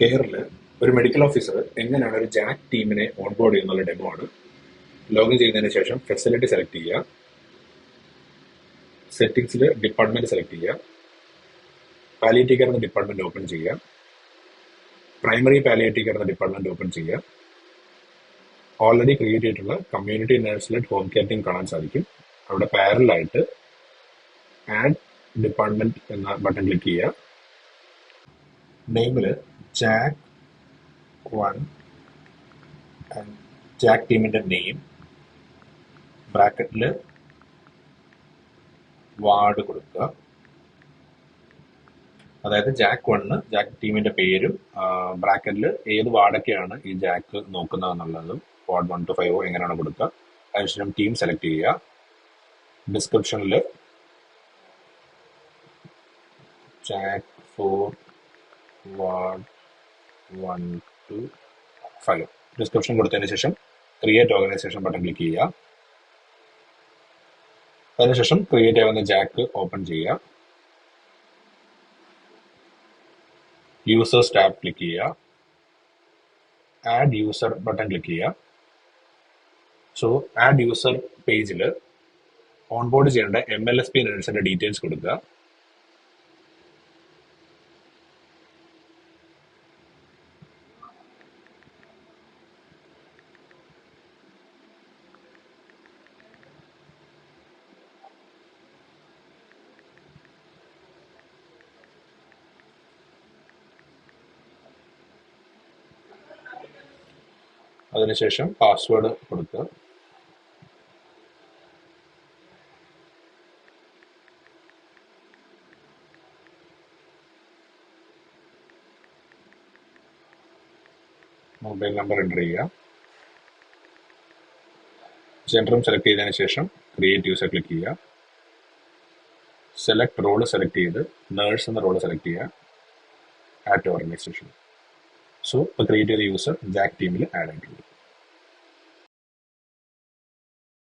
കെയറിൽ ഒരു medical officer എങ്ങനെയാണ് ഒരു ജാക്ക് ടീമിനെ ഓൺബോർഡ് ചെയ്യുന്നുള്ള ഡെമോ ആണ്. ലോഗിൻ ചെയ്യുന്നതിന് ശേഷം ഫെസിലിറ്റി സെലക്ട് ചെയ്യുക, സെറ്റിംഗ്സിൽ ഡിപ്പാർട്ട്മെന്റ് സെലക്ട് ചെയ്യുക, പാലിയേറ്റീവ് കെയർ എന്ന ഡിപ്പാർട്ട്മെന്റ് ഓപ്പൺ ചെയ്യുക, പ്രൈമറി പാലിയേറ്റീവ് കെയർ എന്ന ഡിപ്പാർട്ട്മെന്റ് ഓപ്പൺ ചെയ്യുക. ഓൾറെഡി ക്രിയേറ്റ് ചെയ്തിട്ടുള്ള community nurse led home care team കാണാൻ സാധിക്കും. അവിടെ പാരലായിട്ട് ആഡ് ഡിപ്പാർട്ട്മെന്റ് എന്ന ബട്ടൺ ക്ലിക്ക് ചെയ്യുക. നെയിമിൽ ജാക്ക് 1 ജാക്ക് ടീമിന്റെ നെയിം ബ്രാക്കറ്റിൽ വാർഡ് കൊടുക്കുക. അതായത് ജാക്ക് 1 ജാക്ക് ടീമിന്റെ പേരും ബ്രാക്കറ്റിൽ ഏത് വാർഡൊക്കെയാണ് ഈ ജാക്ക് നോക്കുന്നതെന്നുള്ളതും വാർഡ് 1 to 5 എങ്ങനെയാണ് കൊടുക്കുക. അതിനുശേഷം ടീം സെലക്ട് ചെയ്യുക. ഡിസ്ക്രിപ്ഷനിൽ ജാക്ക് 4 വാർഡ് 1 to 5 ഡിസ്ക്രിപ്ഷൻ കൊടുത്തതിന് ശേഷം ക്രിയേറ്റ് ഓർഗനൈസേഷൻ ബട്ടൺ ക്ലിക്ക് ചെയ്യുക. അതിനുശേഷം ക്രിയേറ്റ് ആവുന്ന ജാക്ക് ഓപ്പൺ ചെയ്യുക. യൂസേഴ്സ് ടാബ് ക്ലിക്ക് ചെയ്യുക. ആഡ് യൂസർ ബട്ടൺ ക്ലിക്ക് ചെയ്യുക. സോ ആഡ് യൂസർ പേജിൽ ഓൺബോർഡ് ചെയ്യേണ്ട MLSP നഴ്സിന്റെ ഡീറ്റെയിൽസ് കൊടുക്കുക. അതിനുശേഷം പാസ്വേഡ് കൊടുക്കുക. മൊബൈൽ നമ്പർ എൻ്റർ ചെയ്യുക. ജെൻഡറും സെലക്ട് ചെയ്തതിന് ശേഷം ക്രിയേറ്റ് യൂസർ ക്ലിക്ക് ചെയ്യുക. സെലക്ട് റോള് സെലക്ട് ചെയ്ത് നേഴ്സ് എന്ന റോള് സെലക്ട് ചെയ്യുക. Add to organisation. സോ ഇപ്പോൾ ക്രിയേറ്റ് ചെയ്ത യൂസർ ജാക്ക് ടീമിൽ ആഡ് ആയിട്ടുണ്ട്.